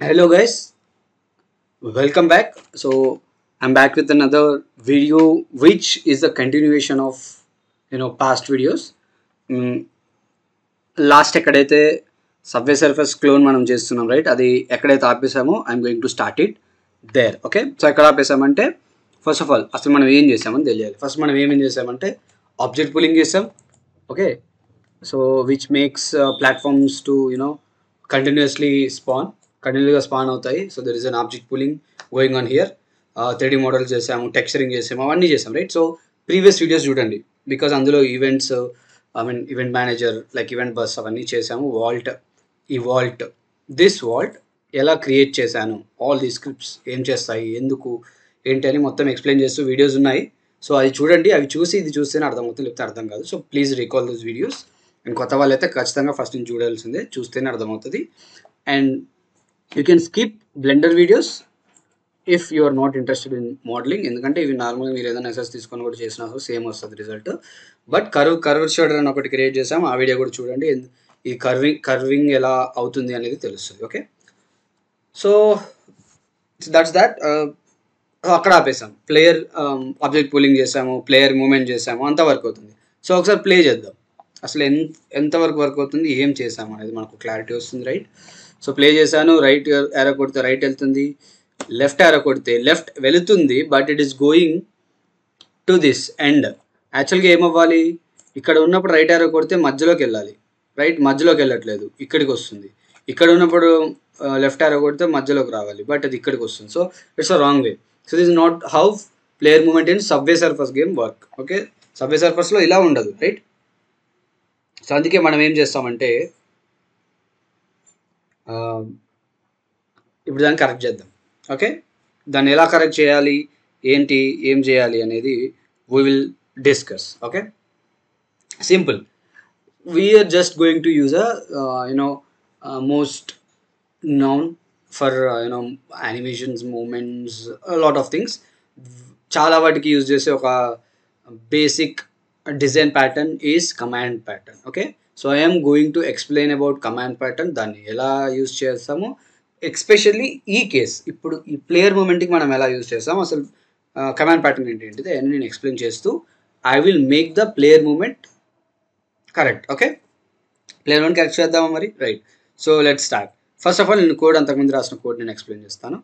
Hello guys, welcome back. So I'm back with another video which is a continuation of past videos. Last ఎక్కడైతే Subway Surfers clone మనం చేస్తున్నాం right, అది ఎక్కడైతే ఆపేసామో I'm going to start it there. Okay, so ఎక్కడ ఆపేసామంటే first of all అసలు మనం ఏం చేసామని తెలియాలి. ఫస్ట్ మనం ఏమేం చేసామంటే ఆబ్జెక్ట్ పులింగ్ చేసాం. Okay, so which makes platforms to continuously కంటిన్యూగా స్పాన్ అవుతాయి. So there is an object pooling going on here. 3D models చేసాము, టెక్స్చరింగ్ చేసాము, అవన్నీ చేసాం రైట్. సో ప్రీవియస్ వీడియోస్ చూడండి, బికాజ్ అందులో events, event manager like event bus అవన్నీ చేసాము. వాల్ట్ దిస్ వాల్ట్ ఎలా క్రియేట్ చేశాను, ఆల్ ది స్క్రిప్ట్స్ ఏం చేస్తాయి, ఎందుకు ఏంటి అని మొత్తం ఎక్స్ప్లెయిన్ చేస్తూ వీడియోస్ ఉన్నాయి. సో అది చూడండి, అవి చూసి ఇది చూస్తేనే అర్థమవుతుంది, లేకపోతే అర్థం కాదు. So please recall those videos. And కొత్త వాళ్ళు అయితే ఖచ్చితంగా ఫస్ట్ నుంచి చూడాల్సిందే, చూస్తేనే అర్థమవుతుంది. And you can skip Blender videos if you are not interested in modelling, ఎందుకంటే ఇవి నార్మల్గా మీరు ఏదైనా ఎస్ఎస్ తీసుకొని కూడా చేసినా సేమ్ వస్తుంది రిజల్ట్. బట్ కర్వ్ షోల్డర్ అని ఒకటి క్రియేట్ చేసాం, ఆ వీడియో కూడా చూడండి. ఈ కర్వింగ్ ఎలా అవుతుంది అనేది తెలుస్తుంది. Okay, so that's that. అక్కడ ఆపేసాం. ప్లేయర్ ఆబ్జెక్ట్ పూలింగ్ చేసాము, ప్లేయర్ మూమెంట్ చేసాము, అంత వర్క్ అవుతుంది. సో ఒకసారి ప్లే చేద్దాం, అసలు ఎంతవరకు వర్క్ అవుతుంది, ఏం చేసాము అనేది మనకు క్లారిటీ వస్తుంది రైట్. సో ప్లే చేశాను, రైట్ యారో కొడితే రైట్ వెళ్తుంది, లెఫ్ట్ యారో కొడితే లెఫ్ట్ వెళుతుంది, but it is going to this end. యాక్చువల్గా ఏమవ్వాలి, ఇక్కడ ఉన్నప్పుడు రైట్ యారో కొడితే మధ్యలోకి వెళ్ళాలి, రైట్ మధ్యలోకి వెళ్ళట్లేదు, ఇక్కడికి వస్తుంది. ఇక్కడ ఉన్నప్పుడు లెఫ్ట్ యారో కొడితే మధ్యలోకి రావాలి, బట్ అది ఇక్కడికి వస్తుంది. So it's a wrong way. So this is not how player movement in Subway Surfers game work. Okay, Subway సర్ఫస్లో ఇలా ఉండదు రైట్. సో అందుకే మనం ఏం చేస్తామంటే ఇప్పుడు దాన్ని కరెక్ట్ చేద్దాం. ఓకే, దాన్ని ఎలా కరెక్ట్ చేయాలి, ఏంటి ఏం చేయాలి అనేది we will discuss. Okay, simple. We are just going to use a most known for animations, movements, a lot of things. చాలా వాటికి యూజ్ చేసే ఒక basic design pattern is command pattern. Okay, so I'm going to explain about command pattern, దాన్ని ఎలా use చేస్తాము, especially ఈ case. ఇప్పుడు ఈ ప్లేయర్ మూమెంట్కి మనం ఎలా యూజ్ చేస్తాము, అసలు కమాండ్ ప్యాటర్న్ ఏంటిది అని నేను ఎక్స్ప్లెయిన్ చేస్తూ I will make the player movement correct. Okay, player one correct చేద్దామా మరి right. So let start. First of all నేను కోడ్, అంతకుముందు రాసిన కోడ్ నేను ఎక్స్ప్లెయిన్ చేస్తాను.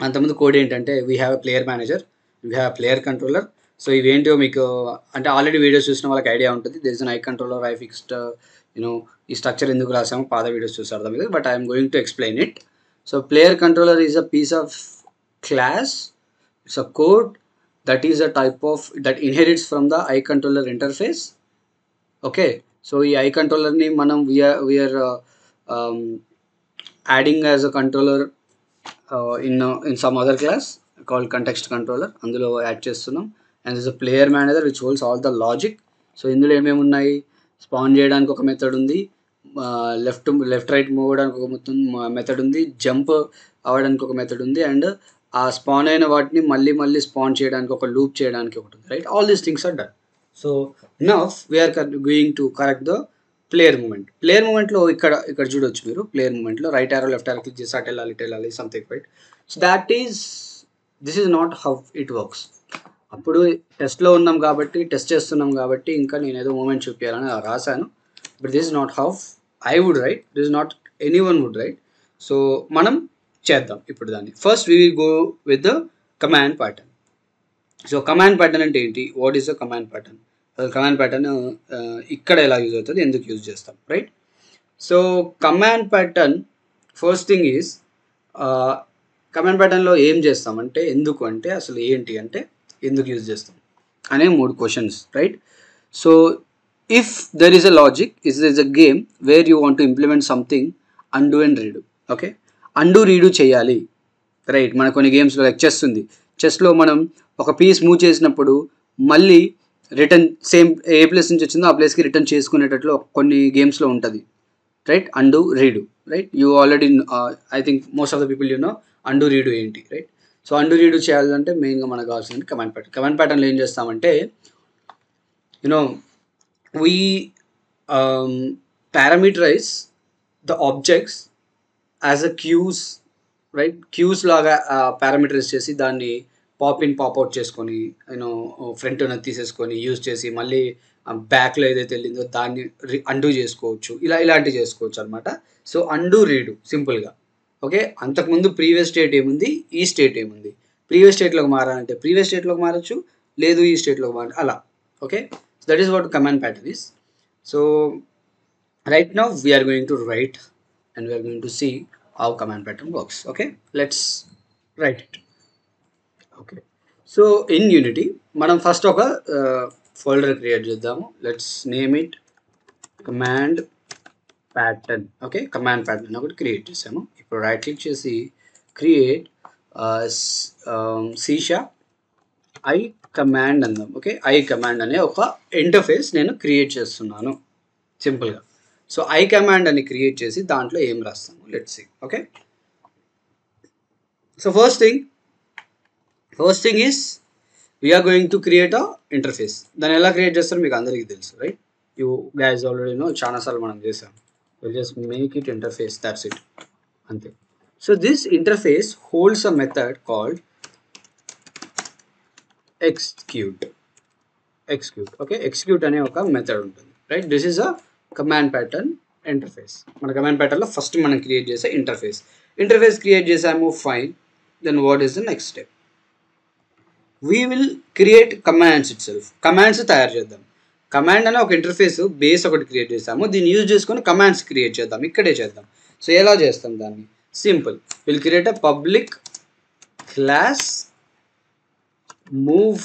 అంతకుముందు కోడ్ ఏంటంటే we have a player manager, we have player controller. So ఇవేంటో మీకు అంటే ఆల్రెడీ వీడియోస్ చూసిన వాళ్ళకి ఐడియా ఉంటుంది. There is an I controller, I fixed, ఈ స్ట్రక్చర్ ఎందుకు రాసాము పాత వీడియోస్ చూసి అర్థం లేదు, but I'm going to explain it. So player controller is a piece of class, it's a code that is a type of that inherits from the I controller interface. Okay, so ఈ I కంట్రోలర్ని మనం we're adding as a controller in some other class called context controller, అందులో add చేస్తున్నాం. And this a player manager which holds all the logic. So ఇందులో ఏమేమి ఉన్నాయి, span చేయడానికి ఒక మెథడ్ ఉంది, లెఫ్ట్ రైట్ మూవ్ అవ్వడానికి ఒక మెథడ్ ఉంది, జంప్ అవ్వడానికి ఒక మెథడ్ ఉంది, అండ్ ఆ స్పాన్ అయిన వాటిని మళ్ళీ మళ్ళీ స్పాన్ చేయడానికి ఒక లూప్ చేయడానికి ఒకటి ఉంది right. All these things are done. So now we're going to correct the player movement. Player మూమెంట్లో ఇక్కడ చూడొచ్చు మీరు, ప్లేయర్ మూమెంట్లో రైట్ ఆరో లెఫ్ట్ ఆరో క్లిక్ చేసి అటు వెళ్ళాలి something right. So this is not how it works. అప్పుడు టెస్ట్లో ఉన్నాం కాబట్టి, టెస్ట్ చేస్తున్నాం కాబట్టి ఇంకా నేను ఏదో మూమెంట్ చూపించాలని రాశాను, but this is not how I would write, this is not anyone would write. So మనం చేద్దాం ఇప్పుడు దాన్ని. First we will go with the command pattern. So command pattern అంటే ఏంటి, what is the command pattern, command pattern ఇక్కడ ఎలా use అవుతుంది, ఎందుకు యూజ్ చేస్తాం right. So command pattern first thing is, command ప్యాటర్న్లో ఏం చేస్తామంటే, ఎందుకు అంటే అసలు ఏంటి అంటే ఎందుకు యూజ్ చేస్తాం అనే 3 questions right. So if there is a logic, is a game where you want to implement something undo and redo. Okay, undo redo చేయాలి రైట్. మన కొన్ని గేమ్స్లో లైక్ చెస్ ఉంది, చెస్లో మనం ఒక పీస్ మూవ్ చేసినప్పుడు మళ్ళీ రిటర్న్ సేమ్ ఏ ప్లేస్ నుంచి వచ్చిందో ఆ ప్లేస్కి రిటర్న్ చేసుకునేటట్లు కొన్ని గేమ్స్లో ఉంటుంది right. Undo redo right, you already I think most of the people you know undo redo ఏంటి రైట్. సో అండూ రీడు చేయాలంటే మెయిన్గా మనకు కావాల్సింది కమాండ్ ప్యాటర్న్. కమాండ్ ప్యాటర్న్లో ఏం చేస్తామంటే we parameterize the objects as a queues, right, queues లాగా parameters చేసి దాన్ని పాప్ ఇన్ పాప్ అవుట్ చేసుకొని నేను ఫ్రంట్ ఉన్నది తీసేసుకొని యూజ్ చేసి మళ్ళీ బ్యాక్లో ఏదైతే వెళ్ళిందో దాన్ని అండూ చేసుకోవచ్చు, ఇలాంటివి చేసుకోవచ్చు అనమాట. సో అండూ రీడు సింపుల్గా. ఓకే, అంతకుముందు ప్రీవియస్ స్టేట్ ఏముంది, ఈ స్టేట్ ఏముంది, ప్రీవియస్ స్టేట్లోకి మారాలంటే ప్రీవియస్ స్టేట్లోకి మారచ్చు, లేదు ఈ స్టేట్లోకి మార అలా. Okay, so that is what command pattern is. So right now we are going to write and we are going to see how command pattern works. Okay, let's write it. Okay, so in Unity మనం first ఒక folder create చేద్దాము. Let's name it command pattern. Okay, command pattern ఒకటి create చేసాము. ఇప్పుడు right click చేసి create C# I command అందాం. Okay, I command అనే ఒక ఇంటర్ఫేస్ నేను క్రియేట్ చేస్తున్నాను సింపుల్గా. సో ఐ కమాండ్ అని క్రియేట్ చేసి దాంట్లో ఏం రాస్తాము let's see. Okay, so first thing is we're going to create a interface. దాన్ని ఎలా క్రియేట్ చేస్తారో మీకు అందరికీ తెలుసు, right? You guys already know, చాలాసార్లు మనం చేసాం. Will just make it interface, that's it, అంతే. So this interface holds a method called execute. Okay, execute అనే ఒక మెథడ్ ఉంటుంది, right? This is a command pattern interface. మన కమాండ్ ప్యాటర్న్లో first మనం క్రియేట్ చేసే ఇంటర్ఫేస్ క్రియేట్ చేసాము, fine. Then what is the next step? We will create commands itself. Commands తయారు చేద్దాం. కమాండ్ అనే ఒక ఇంటర్ఫేస్ బేస్ ఒకటి క్రియేట్ చేసాము, దీన్ని యూజ్ చేసుకొని కమాండ్స్ క్రియేట్ చేద్దాం, ఇక్కడే చేద్దాం. సో ఎలా చేస్తాం దాన్ని? Simple, will create a public class move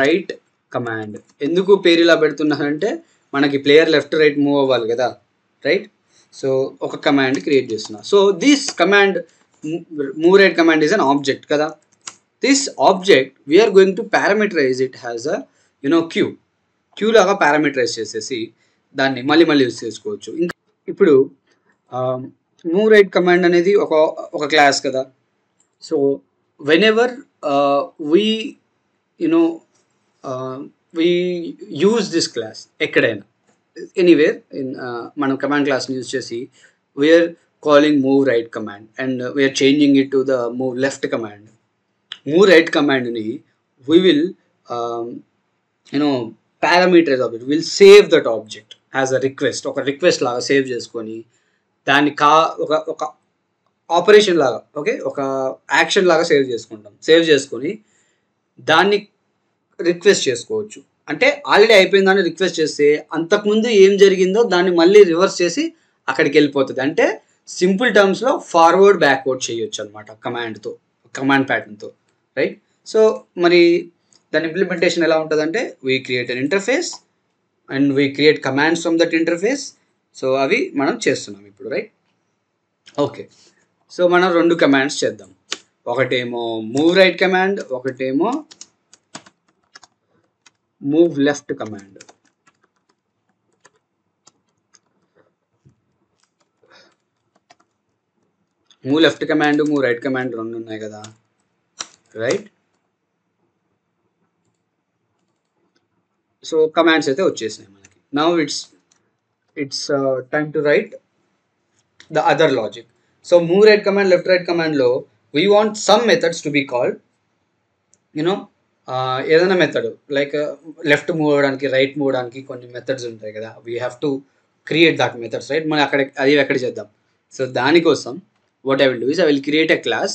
right command. ఎందుకు పేరు ఇలా పెడుతున్నానంటే మనకి ప్లేయర్ లెఫ్ట్ రైట్ మూవ్ అవ్వాలి కదా, రైట్? సో ఒక కమాండ్ క్రియేట్ చేస్తున్నా. So this command move right command is an object కదా. This object we're going to parameterize it has a queue లాగా పారామీటరైజ్ చేసేసి దాన్ని మళ్ళీ యూజ్ చేసుకోవచ్చు. ఇంకా ఇప్పుడు మూవ్ రైట్ కమాండ్ అనేది ఒక క్లాస్ కదా. So whenever we we use this class ఎక్కడైనా ఎనీవేర్ ఇన్ మనం కమాండ్ క్లాస్ని యూజ్ చేసి we're calling move right command and we're changing it to the move left command. Move right కమాండ్ని we will parameterize object, will save that object as a request. ఒక request లాగా save చేసుకొని దాన్ని ఒక operation లాగా, okay, ఒక action లాగా save చేసుకొని దాన్ని రిక్వెస్ట్ చేసుకోవచ్చు. అంటే ఆల్రెడీ అయిపోయిన దాన్ని రిక్వెస్ట్ చేస్తే అంతకుముందు ఏం జరిగిందో దాన్ని మళ్ళీ రివర్స్ చేసి అక్కడికి వెళ్ళిపోతుంది. అంటే సింపుల్ టర్మ్స్లో ఫార్వర్డ్ బ్యాక్వర్డ్ చేయొచ్చు అనమాట కమాండ్ ప్యాటర్న్తో, రైట్? సో మరి దాని ఇంప్లిమెంటేషన్ ఎలా ఉంటుందంటే we create an interface and we create commands from that interface. So అవి మనం చేస్తున్నాం ఇప్పుడు, రైట్? ఓకే, సో మనం 2 కమాండ్స్ చేద్దాం. ఒకటేమో మూవ్ రైట్ కమాండ్, ఒకటేమో move left command. Move left command, move right command 2 ఉన్నాయి కదా, రైట్? సో కమాండ్స్ అయితే వచ్చేసినాయి మనకి. Now it's time to write the other logic. So move right command, left right కమాండ్లో we want some methods to be called, ఏదైనా method like left move అవ్వడానికి, right move అవ్వడానికి కొన్ని మెథడ్స్ ఉంటాయి కదా, we have to create that methods, right? మనం ఎక్కడ చేద్దాం. సో దానికోసం what I will do is I will create a class.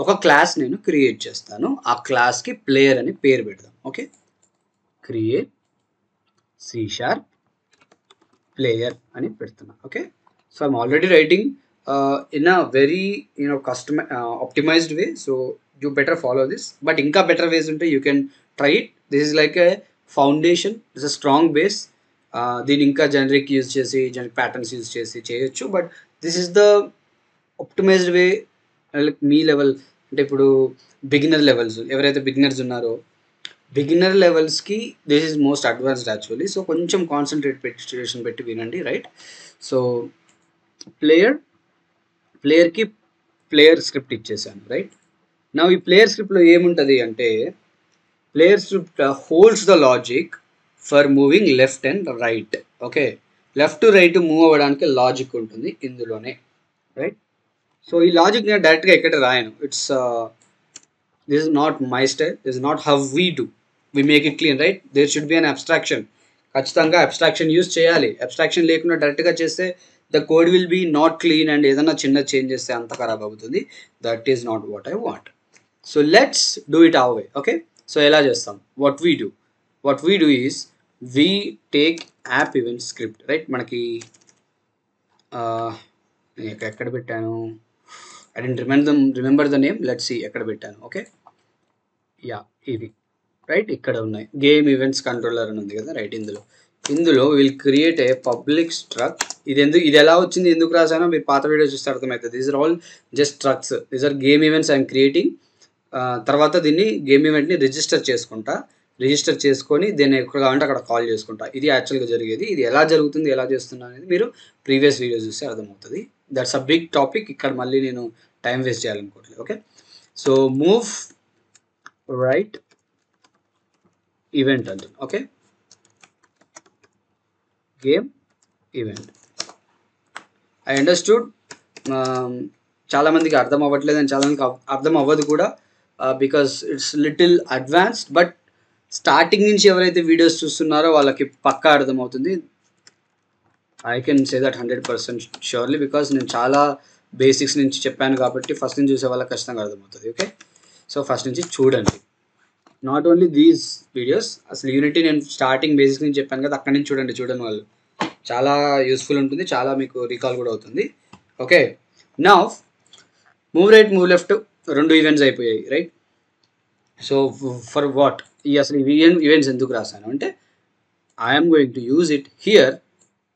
ఒక క్లాస్ నేను క్రియేట్ చేస్తాను, ఆ క్లాస్కి ప్లేయర్ అని పేరు పెడదాం. ఓకే, క్రియేట్ C# ప్లేయర్ అని పెడుతున్నా. Okay, so I'm already writing in a very optimised way. So you better follow this, but inka better ways unte you can try it. This is like a foundation, this is a strong base. Deen inka generic use chesi, generic patterns use chesi cheyochu, but this is the optimized way. Like me level ante ipudu beginner levels evaraithe beginners unnaro, beginner levels ki this is most advanced actually. So koncham concentration petti vinandi, right? So player ki player script ichesanu, right? నా ఈ player స్క్రిప్ట్లో ఏముంటుంది అంటే player script holds the logic for moving left and right. Okay, left right move అవ్వడానికి logic ఉంటుంది ఇందులోనే, right? So ఈ logic నేను డైరెక్ట్గా ఎక్కడ రాయను. It's this is not my style, this is not how we make it clean, right? There should be an abstraction. ఖచ్చితంగా abstraction use చేయాలి. అబ్స్ట్రాక్షన్ లేకుండా డైరెక్ట్గా చేస్తే the code will be not clean and ఏదైనా చిన్న చేంజ్ చేస్తే అంత ఖరాబ్ అవుతుంది. That is not what I want. So let's do it our way. Okay, so ఎలా చేస్తాం? What we do is we take app event script, right? మనకి ఎక్కడ పెట్టాను? I didn't remember the name. Let's see ఎక్కడ పెట్టాను. Okay, yeah ఇది right, ఇక్కడ ఉన్నాయి. గేమ్ ఈవెంట్స్ కంట్రోలర్ అని ఉంది కదా, రైట్? ఇందులో will create a public struct. ఇది ఎలా వచ్చింది, ఎందుకు రాసానో మీరు పాత వీడియో చూస్తే అర్థమవుతుంది. These are all just structs, these are game events I'm creating. తర్వాత దీన్ని గేమ్ ఈవెంట్ని రిజిస్టర్ చేసుకొని దీన్ని ఎక్కడ కావాలంటే అక్కడ కాల్ చేసుకుంటా. ఇది యాక్చువల్గా జరిగేది. ఇది ఎలా జరుగుతుంది, ఎలా చేస్తున్నా అనేది మీరు ప్రీవియస్ వీడియో చూస్తే అర్థమవుతుంది. That's a big topic. ఇక్కడ మళ్ళీ నేను టైం వేస్ట్ చేయాలనుకోవట్లేదు. Okay, so move right event అంటుంది. Okay, game event. I understood. చాలామందికి అర్థం అవ్వట్లేదు అండ్ చాలామందికి అర్థం అవ్వదు కూడా, because it's little advanced. But starting నుంచి ఎవరైతే వీడియోస్ చూస్తున్నారో వాళ్ళకి పక్కా అర్థమవుతుంది. I can say that 100% surely, because నేను చాలా బేసిక్స్ నుంచి చెప్పాను కాబట్టి ఫస్ట్ నుంచి చూసే వాళ్ళకి ఖచ్చితంగా అర్థమవుతుంది. ఓకే, సో ఫస్ట్ నుంచి చూడండి. నాట్ ఓన్లీ దీస్ వీడియోస్, అసలు యూనిటీ నేను స్టార్టింగ్ బేసిక్స్ నుంచి చెప్పాను కదా, అక్కడి నుంచి చూడండి వాళ్ళు. చాలా యూస్ఫుల్ ఉంటుంది, చాలా మీకు రీకాల్ కూడా అవుతుంది. Okay, now move right move left రెండు ఈవెంట్స్ అయిపోయాయి, రైట్? సో ఫర్ వాట్ అసలు ఈవెంట్స్ ఎందుకు రాశాను అంటే, I'm going to use it here.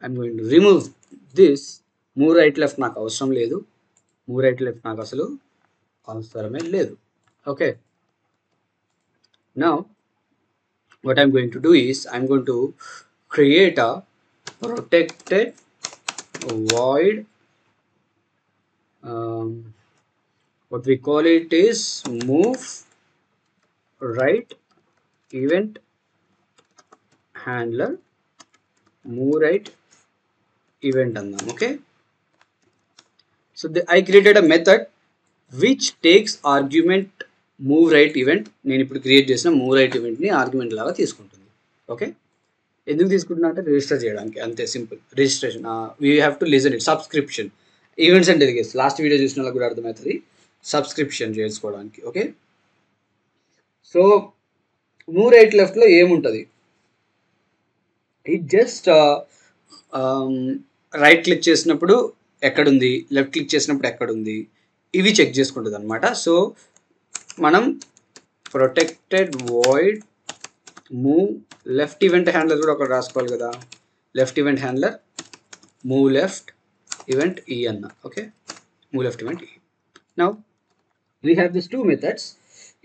I'm going to remove this. Move right left నాకు అవసరం లేదు. మూవ్ రైట్ లెఫ్ట్ నాకు అసలు అవసరమే లేదు. Okay, now what I'm going to do is I'm going to create a protected void. What we call it is move right event handler, move right event andam. Okay, so I created a method which takes argument move right event. నేను ఇప్పుడు create చేసిన move right ఈవెంట్ని argument లాగా తీసుకుంటుంది. Okay, ఎందుకు తీసుకుంటున్నా అంటే register చేయడానికి, అంతే simple. Registration we have to listen it. Subscription events అంటే ఇది లాస్ట్ వీడియో చూసిన వాళ్ళకి కూడా అర్థమవుతుంది, సబ్స్క్రిప్షన్ చేసుకోవడానికి. ఓకే, సో మూవ్ రైట్ లెఫ్ట్లో ఏముంటుంది? ఇట్ జస్ట్ రైట్ క్లిక్ చేసినప్పుడు ఎక్కడుంది, లెఫ్ట్ క్లిక్ చేసినప్పుడు ఎక్కడుంది, ఇవి చెక్ చేసుకుంటుంది అనమాట. సో మనం protected void move left event handler కూడా ఒకటి రాసుకోవాలి కదా. Left event handler move left event ఈ అన్న. ఓకే, మూవ్ లెఫ్ట్ ఈవెంట్ ఈ. Now we have this two methods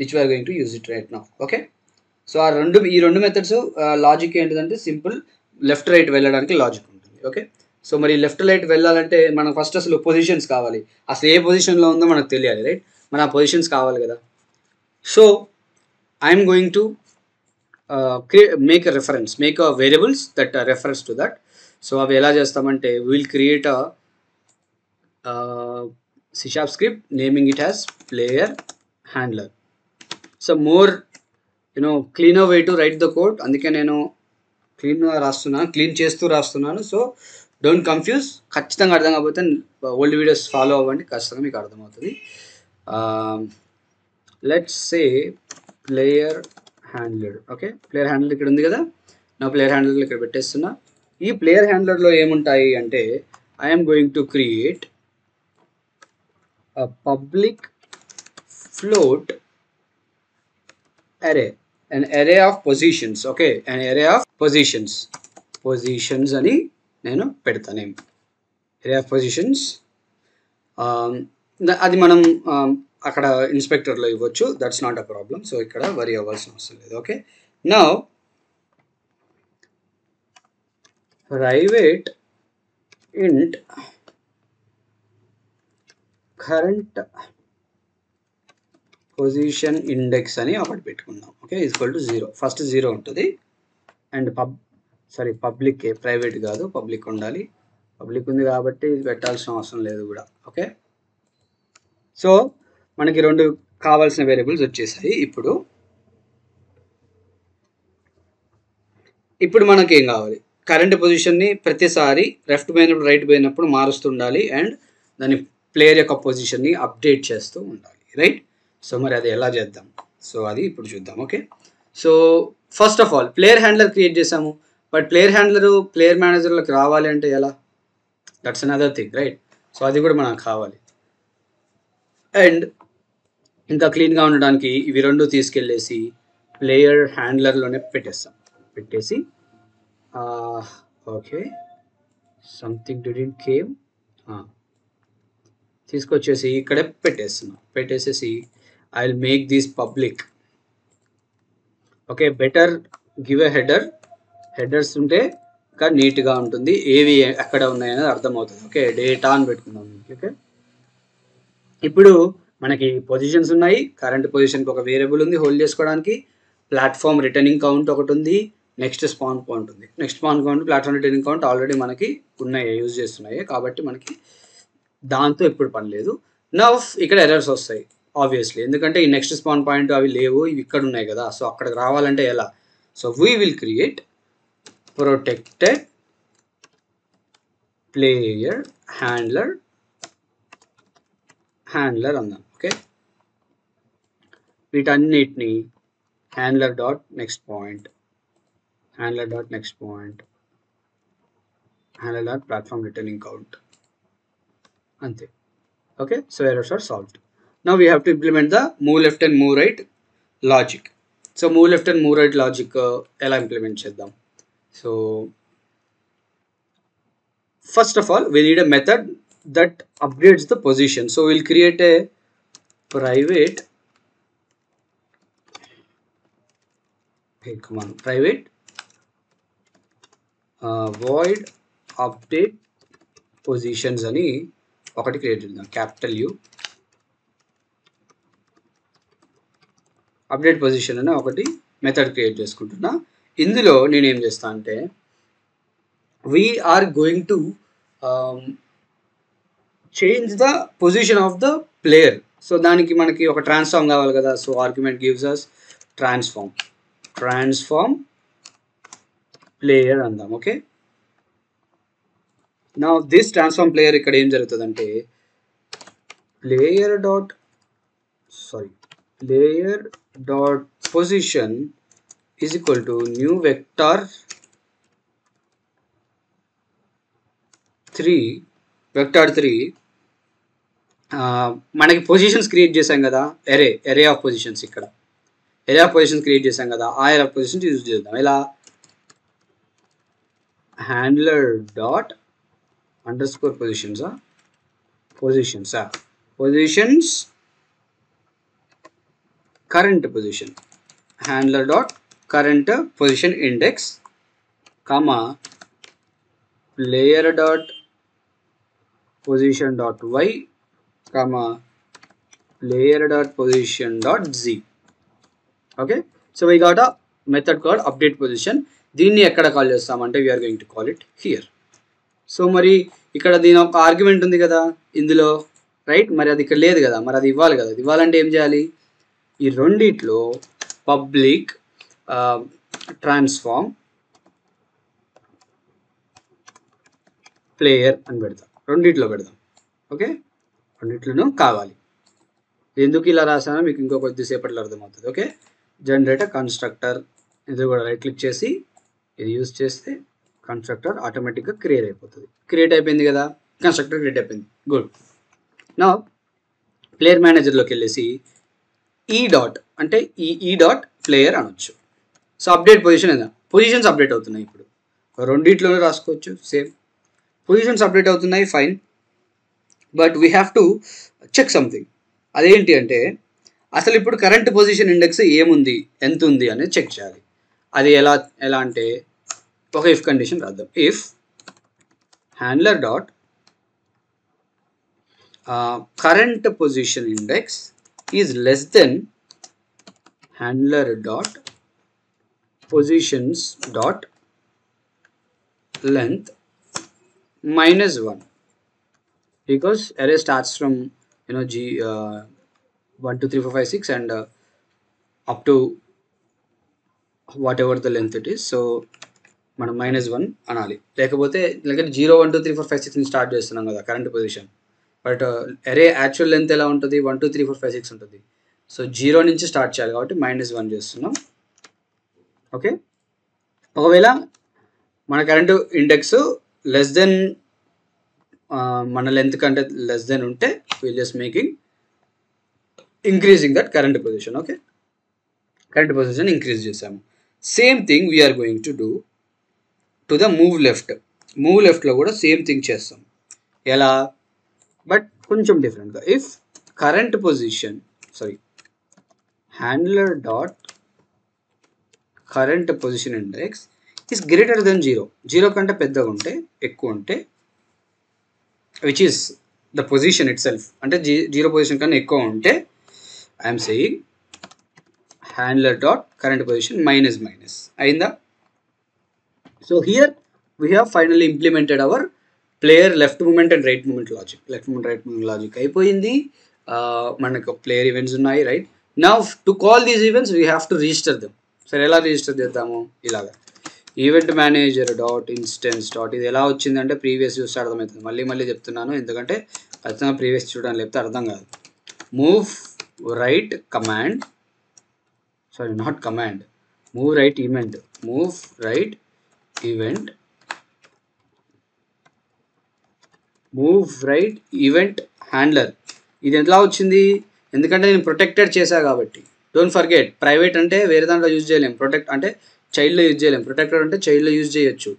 which we're going to use it right now. Okay, so ఈ రెండు methods logic ఏంటిదంటే సింపుల్, లెఫ్ట్ రైట్ వెళ్ళడానికి logic ఉంటుంది. Okay, so మరి left right వెళ్ళాలంటే మనకు ఫస్ట్ అసలు పొజిషన్స్ కావాలి. అసలు ఏ పొజిషన్లో ఉందో మనకు తెలియాలి, రైట్? మన ఆ పొజిషన్స్ కావాలి కదా. So I'm going to make a variables that refers to that. So అవి ఎలా చేస్తామంటే will create a C# script naming it as player handler. So more cleaner way to write the code. అందుకే నేను clean చేస్తూ రాస్తున్నాను. So don't confuse. ఖచ్చితంగా అర్థం కాకపోతే ఓల్డ్ వీడియోస్ ఫాలో అవ్వండి, ఖచ్చితంగా మీకు అర్థమవుతుంది. Let's say player handler. Okay, player handler ఇక్కడ ఉంది కదా. నా ప్లేయర్ హ్యాండ్లర్ ఇక్కడ పెట్టేస్తున్నా. ఈ ప్లేయర్ హ్యాండ్లర్లో ఏముంటాయి అంటే I'm going to create a public float array, an array of positions. Okay, an array of positions అని నేను పెడతాను. array of positions అది మనం అక్కడ ఇన్స్పెక్టర్లో ఇవ్వచ్చు. That's not a problem. So ఇక్కడ వరీ అవ్వాల్సిన అవసరం లేదు. ఓకే, నౌ ప్రైవేట్ ఇంట్ కరెంట్ పొజిషన్ ఇండెక్స్ అని ఒకటి పెట్టుకుందాం. Okay, equal to 0. ఫస్ట్ 0 ఉంటుంది. అండ్ పబ్లిక్, ప్రైవేట్ కాదు, పబ్లిక్ ఉండాలి. పబ్లిక్ ఉంది కాబట్టి ఇది పెట్టాల్సిన అవసరం లేదు కూడా. ఓకే, సో మనకి రెండు కావాల్సిన వేరియబుల్స్ వచ్చేసాయి. ఇప్పుడు మనకి ఏం కావాలి, కరెంట్ పొజిషన్ని ప్రతిసారి లెఫ్ట్ పోయినప్పుడు రైట్ పోయినప్పుడు మారుస్తుండాలి అండ్ దాని ప్లేయర్ యొక్క పొజిషన్ని అప్డేట్ చేస్తూ ఉండాలి, రైట్? సో మరి అది ఎలా చేద్దాం, సో అది ఇప్పుడు చూద్దాం. Okay, so first of all player handler create చేసాము, బట్ ప్లేయర్ హ్యాండ్లరు ప్లేయర్ మేనేజర్లోకి రావాలి అంటే ఎలా, that's another thing, right? So అది కూడా మనకు కావాలి. అండ్ ఇంకా క్లీన్గా ఉండడానికి ఇవి రెండు తీసుకెళ్ళేసి ప్లేయర్ హ్యాండ్లర్లోనే పెట్టేసి ఓకే, సంథింగ్ డిడ్ంట్ కేమ్, తీసుకొచ్చేసి ఇక్కడే పెట్టేసేసి I will make this public. Okay, better give a headers ఉంటే ఇంకా నీట్గా ఉంటుంది, ఏవి ఎక్కడ ఉన్నాయనేది అర్థమవుతుంది. ఓకే, డేటా అని పెట్టుకుందాం. ఓకే, ఇప్పుడు మనకి పొజిషన్స్ ఉన్నాయి, కరెంట్ పొజిషన్కి ఒక వేరియబుల్ ఉంది హోల్డ్ చేసుకోవడానికి, ప్లాట్ఫామ్ రిటర్నింగ్ కౌంట్ ఒకటి ఉంది, నెక్స్ట్ స్పాన్ కౌంట్ ఉంది. Next span count, platform returning count already మనకి ఉన్నాయి, యూజ్ చేస్తున్నాయి, కాబట్టి మనకి దాంతో ఎప్పుడు పని లేదు. నౌ ఇక్కడ ఎర్రర్స్ వస్తాయి ఆబ్వియస్లీ, ఎందుకంటే ఈ నెక్స్ట్ స్పాన్ పాయింట్ అవి లేవు, ఇవి ఇక్కడ ఉన్నాయి కదా. సో అక్కడికి రావాలంటే ఎలా, so we will create protected player handler అందాం. ఓకే, వీటన్నిటిని handler dot next point, handler dot platform returning count, అంతే. Okay, so errors are solved. Now we have to implement the move left and move right logic. So move left and move right logic ఎలా implement చేద్దాం, so first of all we need a method that updates the position. So we'll create a private void update positions అని ఒకటి create చేద్దాం, capital U update position అని ఒకటి method create చేసుకుంటున్నా. ఇందులో నేను ఏం చేస్తా అంటే we are going to change the position of the player. So దానికి మనకి ఒక ట్రాన్స్ఫార్మ్ కావాలి కదా. So argument gives us transform player అందాం. Okay, now this transform player ఇక్కడ ఏం జరుగుతుందంటే player dot position is equal to new vector 3 మనకి పొజిషన్స్ క్రియేట్ చేసాం కదా, ఎరే ఆఫ్ పొజిషన్స్, ఇక్కడ ఎరే ఆఫ్ పొజిషన్స్ క్రియేట్ చేసాం కదా, ఆ ఎరే ఆఫ్ పొజిషన్స్ యూజ్ చేద్దాం. ఇలా handler dot under score positions current position, handler dot current position index comma player dot position dot y comma player dot position dot z. Okay, so we got a method called update position. దీన్ని ఎక్కడ call చేస్తామంటే we are going to call it here. So మరి ఇక్కడ దీని ఒక argument ఉంది కదా ఇందులో, రైట్? మరి అది ఇక్కడ లేదు కదా, మరి అది ఇవ్వాలి కదా. అది ఇవ్వాలంటే ఏం చేయాలి, ఈ రెండిట్లో పబ్లిక్ ట్రాన్స్ఫార్మ్ ప్లేయర్ అని పెడతాం, రెండిట్లో పెడదాం. ఓకే, రెండిట్లోనూ కావాలి. ఎందుకు ఇలా రాసానో మీకు ఇంకో కొద్దిసేపట్లో అర్థమవుతుంది. ఓకే, జనరేటర్ కన్స్ట్రక్టర్, ఇది కూడా రైట్ క్లిక్ చేసి ఇది యూజ్ చేస్తే కన్స్ట్రక్టర్ ఆటోమేటిక్గా క్రియేట్ అయిపోయింది కదా, కన్స్ట్రక్టర్ క్రియేట్ అయిపోయింది. గుడ్. నా ప్లేయర్ మేనేజర్లోకి వెళ్ళేసి ఈ డాట్ అంటే ఈ డాట్ ప్లేయర్ అనొచ్చు. సో అప్డేట్ పొజిషన్ ఏదా, పొజిషన్స్ అప్డేట్ అవుతున్నాయి. ఇప్పుడు రెండిట్లోనే రాసుకోవచ్చు సేమ్, పొజిషన్స్ అప్డేట్ అవుతున్నాయి, fine. But we have to check something. అదేంటి అంటే అసలు ఇప్పుడు కరెంట్ పొజిషన్ ఇండెక్స్ ఏముంది, ఎంత ఉంది అనేది చెక్ చేయాలి. అది ఎలా అంటే ఒక ఇఫ్ కండిషన్ రాద్దాం. If handler dot current position index is less than handler dot positions dot length -1, because array starts from g 1 2 3 4 5 6 and up to whatever the length it is. So మనం -1 అనాలి, లేకపోతే 0 1 2 3 4 5 6 ని స్టార్ట్ చేస్తున్నాం కదా current position. But అరే actual length ఎలా ఉంటుంది, 1 2 3 4 5 6 ఉంటుంది. సో 0 నుంచి స్టార్ట్ చేయాలి కాబట్టి -1 చేస్తున్నాం. ఓకే, ఒకవేళ మన కరెంటు ఇండెక్స్ లెస్ దెన్ మన లెంత్ కంటే లెస్ దెన్ ఉంటే will just making increasing that current position. Okay, current position increase చేసాము. Same thing we're going to do to the move left. Move లెఫ్ట్లో కూడా సేమ్ థింగ్ చేస్తాం. ఎలా, but కొంచెం డిఫరెంట్గా. If current position handler dot current position index is greater than 0, 0 కంటే పెద్దగా ఉంటే, ఎక్కువ ఉంటే, which is the position it self, అంటే 0 పొజిషన్ కన్నా ఎక్కువ ఉంటే I'm saying handler dot current position minus అయిందా. So here we have finally implemented our player left movement and right movement logic. Left movement right movement logic అయిపోయింది. మనకు player events ఉన్నాయి, right. Now to call these events we have to register them. సరే, ఎలా register చేద్దాము, ఇలాగా event manager dot instance dot, ఇది ఎలా వచ్చిందంటే ప్రీవియస్ చూస్తే అర్థమవుతుంది. మళ్ళీ చెప్తున్నాను ఎందుకంటే ఖచ్చితంగా ప్రీవియస్ చూడడానికి లేకపోతే అర్థం కాదు. Move right command, not command, move right event, move right event, move right event handler. ఇది ఎలా వచ్చింది, ఎందుకంటే నేను ప్రొటెక్టెడ్ చేశా కాబట్టి. డోంట్ ఫర్గెట్, ప్రైవేట్ అంటే వేరే దాంట్లో యూజ్ చేయలేం, ప్రొటెక్ట్ అంటే చైల్డ్లో యూజ్ చేయలేం, ప్రొటెక్టెడ్ అంటే చైల్డ్లో యూజ్ చేయొచ్చు.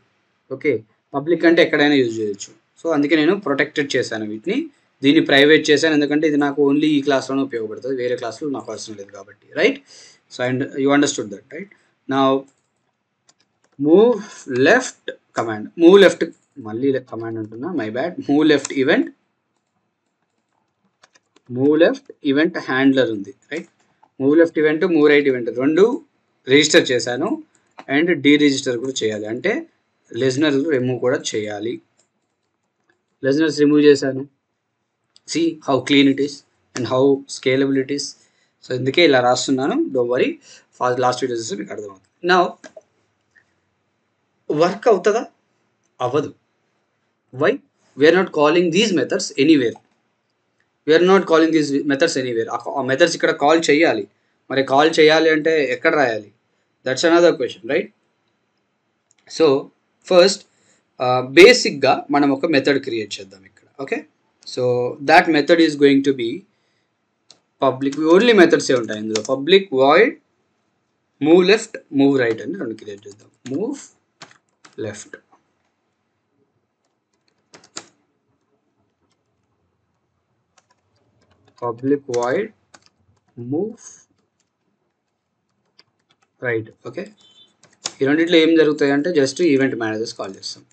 ఓకే, పబ్లిక్ అంటే ఎక్కడైనా యూజ్ చేయొచ్చు. సో అందుకే నేను ప్రొటెక్టెడ్ చేశాను వీటిని, దీన్ని ప్రైవేట్ చేశాను ఎందుకంటే ఇది నాకు ఓన్లీ ఈ క్లాస్లోనే ఉపయోగపడుతుంది, వేరే క్లాస్లో నాకు అవసరం లేదు కాబట్టి, right. So and you understood that, right. నా move left command, move left, మళ్ళీ కమాండ్ అంటున్నా, my bad. Move left event, move left event handler ఉంది, right. Move left event, move right event రెండు రిజిస్టర్ చేశాను అండ్ డీరిజిస్టర్ కూడా చేయాలి, అంటే listener remove కూడా చేయాలి. లిజనర్స్ రిమూవ్ చేశాను. See how clean it is and how scalable it is. So ఇందుకే ఇలా రాస్తున్నాను, డోంట్ వరీ. లాస్ట్ వీడియోస్ మీకు అర్థమవుతుంది. నా వర్క్ అవుతుందా, అవ్వదు. Why, we're not calling these methods anywhere, we're not calling these methods anywhere. ఆ మెథడ్స్ ఇక్కడ కాల్ చేయాలి, మరి కాల్ చేయాలి అంటే ఎక్కడ రాయాలి, that's another question, right. So first బేసిక్గా మనం ఒక మెథడ్ క్రియేట్ చేద్దాం ఇక్కడ. Okay, so that method is going to be public, only మెథడ్సే ఉంటాయి ఇందులో. Public void move left, move right అని రెండు క్రియేట్ చేద్దాం. Move left, public void move right. Okay, ఈ రెండిట్లో ఏం జరుగుతాయి అంటే జస్ట్ ఈవెంట్ మేనేజర్స్ కాల్ చేస్తాం.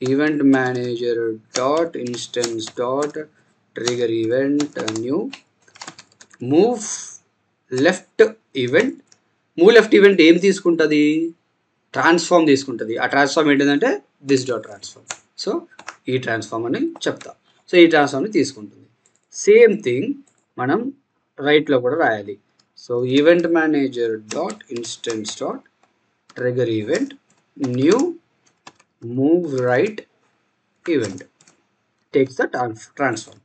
Event manager dot instance dot trigger event new move left event. Move left event ఏం తీసుకుంటుంది, ట్రాన్స్ఫార్మ్ తీసుకుంటుంది. ఆ ట్రాన్స్ఫార్మ్ ఏంటంటే దిస్ డాట్ ట్రాన్స్ఫార్మ్. సో ఈ ట్రాన్స్ఫార్మ్ అని చెప్తా. సో ఈ ట్రాన్స్ఫార్మ్ని తీసుకుంటుంది. సేమ్ థింగ్ మనం రైట్లో కూడా రాయాలి. So event manager dot instance dot trigger event new move right event takes the transform.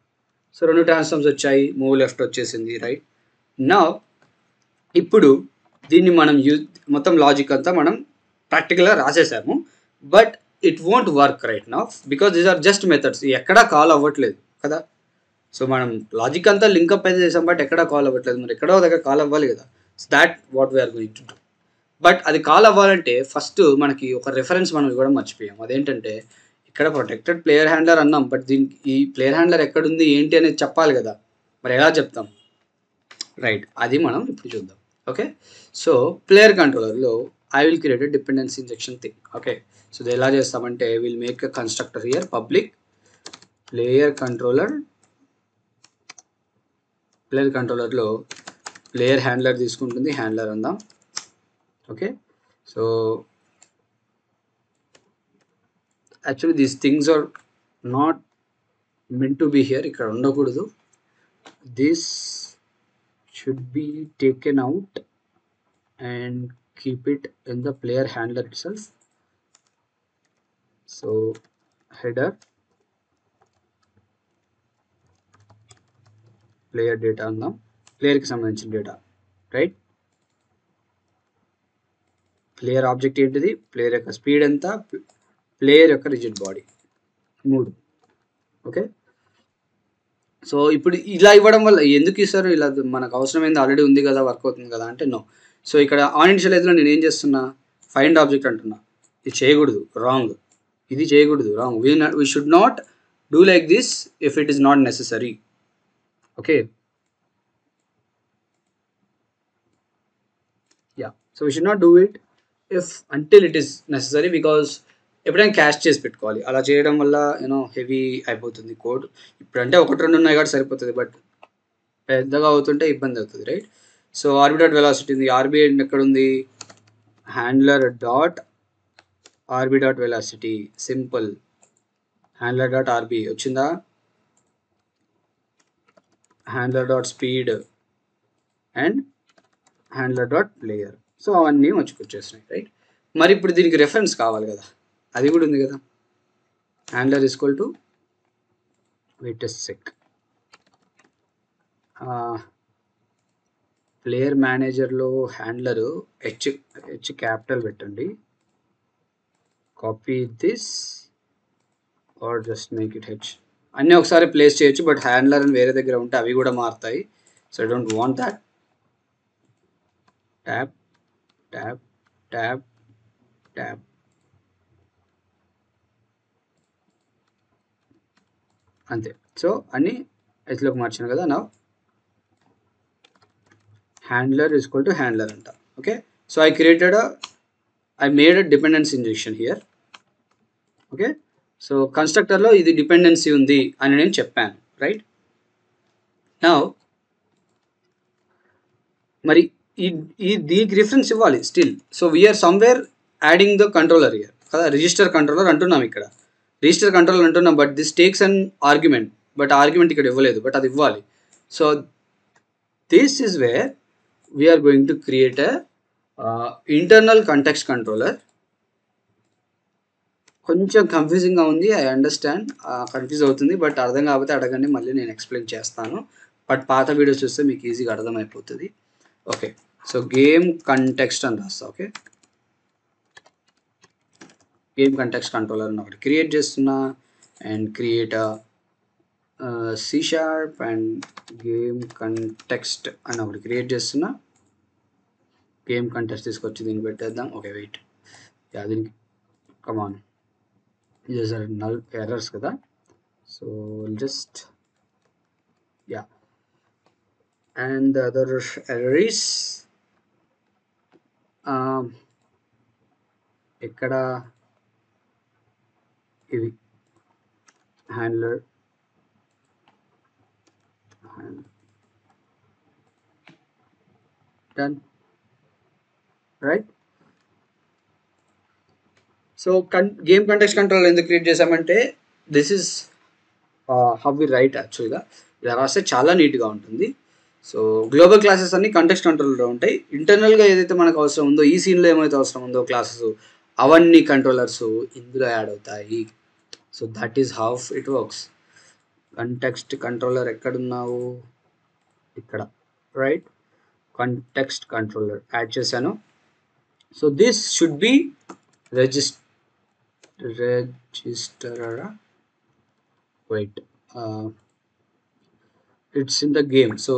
So రెండు ట్రాన్స్ఫార్మ్స్ వచ్చాయి, మూవ్ లెఫ్ట్ వచ్చేసింది, రైట్. నా ఇప్పుడు దీన్ని మనం మొత్తం లాజిక్ అంతా మనం ప్రాక్టికల్గా రాసేసాము, but it won't work right now because these are just methods, ఎక్కడా కాల్ అవ్వట్లేదు కదా. సో మనం లాజిక్ అంతా లింకప్ అయితే చేసాం, బట్ ఎక్కడా కాల్ అవ్వట్లేదు, మరి ఎక్కడో దగ్గర కాల్ అవ్వాలి కదా. So that what we're going to do. But అది కాల్ అవ్వాలంటే ఫస్ట్ మనకి ఒక రెఫరెన్స్ మనం ఇవ్వడం మర్చిపోయాం. అదేంటంటే ఇక్కడ ప్రొటెక్టెడ్ ప్లేయర్ హ్యాండ్లర్ అన్నాం, బట్ దీనికి ఈ ప్లేయర్ హ్యాండ్లర్ ఎక్కడుంది ఏంటి అనేది చెప్పాలి కదా, మరి ఎలా చెప్తాం, రైట్. అది మనం ఇప్పుడు చూద్దాం. ఓకే, సో ప్లేయర్ కంట్రోలర్లో I will create a dependency injection thing. Okay, so ఇది ఎలా చేస్తామంటే will make a constructor here public player controller. Player కంట్రోలర్లో ప్లేయర్ హ్యాండ్లర్ తీసుకుంటుంది, హ్యాండ్లర్ అందాం. Okay, so actually these things are not meant to be here, ఇక్కడ ఉండకూడదు. this should be taken out and keep it in the player handler itself. So header player data అందాం, ప్లేయర్కి సంబంధించిన data, right. Player object ఏంటిది, player యొక్క speed ఎంత, player యొక్క rigid body, 3. Okay. So ఇప్పుడు ఇలా ఇవ్వడం వల్ల ఎందుకు ఇస్తారు, ఇలా మనకు అవసరమైంది ఆల్రెడీ ఉంది కదా, వర్క్ అవుతుంది కదా అంటే నో. సో ఇక్కడ ఆన్ ఇనిషియలైజ్లో నేను ఏం చేస్తున్నా, ఫైండ్ ఆబ్జెక్ట్ అంటున్నా. ఇది చేయకూడదు, రాంగ్. ఇది చేయకూడదు, wrong. We should not do like this if it is not necessary. Okay. Yeah, so we should not do it if until it is necessary, because ఎప్పుడైనా క్యాష్ చేసి పెట్టుకోవాలి. అలా చేయడం వల్ల హెవీ అయిపోతుంది కోడ్. ఇప్పుడు అంటే 1-2 ఉన్నాయి కాబట్టి సరిపోతుంది, బట్ పెద్దగా అవుతుంటే ఇబ్బంది అవుతుంది, right. So RB dot velocity ఉంది, ఆర్బీ ఎక్కడ ఉంది, handler dot RB dot velocity, simple. Handler dot RB వచ్చిందా, handler dot speed and handler dot player. So అవన్నీ వచ్చేసినాయి, రైట్. మరి ఇప్పుడు దీనికి రెఫరెన్స్ కావాలి కదా, అది కూడా ఉంది కదా. Handler equal to wait sec, player మేనేజర్లో హ్యాండ్లరు హెచ్ క్యాపిటల్ పెట్టండి, copy this or just make it H. అన్నీ ఒకసారి ప్లేస్ చేయొచ్చు, బట్ హ్యాండ్లర్ అని వేరే దగ్గర ఉంటే అవి కూడా మారుతాయి. So I don't want that. Tap tap tap tap, అంతే. సో అన్ని హెచ్లోకి మార్చాను కదా. నా handler is equal to handler అంట. Okay. So I made a dependency injection here. Okay. So కన్స్ట్రక్టర్లో ఇది డిపెండెన్సీ ఉంది అని నేను చెప్పాను, రైట్. నా మరి దీనికి రిఫరెన్స్ ఇవ్వాలి still. So we're somewhere adding the controller here కదా, రిజిస్టర్ కంట్రోలర్ అంటున్నాం ఇక్కడ, రిజిస్టర్ కంట్రోలర్ అంటున్నాం. But this takes an argument, but argument ఇక్కడ ఇవ్వలేదు, బట్ అది ఇవ్వాలి. So this is where we're going to create a internal context controller. కొంచెం కన్ఫ్యూజింగ్గా ఉంది, ఐ అండర్స్టాండ్, కన్ఫ్యూజ్ అవుతుంది, బట్ అర్థం కాకపోతే అడగండి, మళ్ళీ నేను ఎక్స్ప్లెయిన్ చేస్తాను. బట్ పాత వీడియోస్ చూస్తే మీకు ఈజీగా అర్థమైపోతుంది. ఓకే. సో గేమ్ కంటెక్స్ట్ అని రాస్తా. ఓకే. గేమ్ కంటెక్స్ట్ కంట్రోలర్ అని ఒకటి క్రియేట్ చేస్తున్నా, and create C# and game context అని ఒకటి క్రియేట్ చేస్తున్నా. గేమ్ కంటెక్స్ట్ తీసుకొచ్చి దీన్ని పెట్టేద్దాం. Okay, wait. యా, దీనికి come on, these are null errors కదా. So just yeah, and the other error is ఇక్కడ ఇది handler done, right. So game context control ఎందుకు క్రియేట్ చేసామంటే this is how we write. యాక్చువల్గా ఇలా రాస్తే చాలా నీట్గా ఉంటుంది. సో గ్లోబల్ క్లాసెస్ అన్ని కంటెక్స్ట్ కంట్రోల్లో ఉంటాయి. ఇంటర్నల్గా ఏదైతే మనకు అవసరం ఉందో, ఈ సీన్లో ఏమైతే అవసరం ఉందో క్లాసెస్, అవన్నీ కంట్రోలర్స్ ఇందులో యాడ్ అవుతాయి. So that is how it works. Context controller ఎక్కడున్నావు, ఇక్కడ, రైట్. కంటెక్స్ట్ కంట్రోలర్ యాడ్ చేశాను. So this should be register wait, it's in the game. So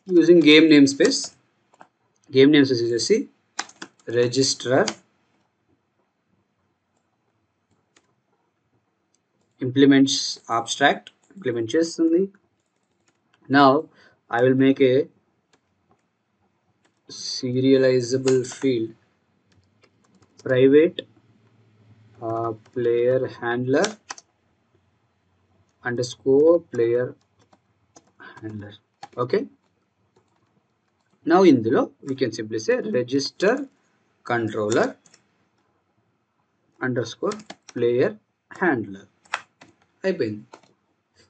using game namespace వచ్చేసి registrar implements abstract implement చేస్తుంది. Now I will make a serializable field, private player handler underscore player handler. Okay. Now ఇందులో we can simply say register controller underscore player handler. అయిపోయింది.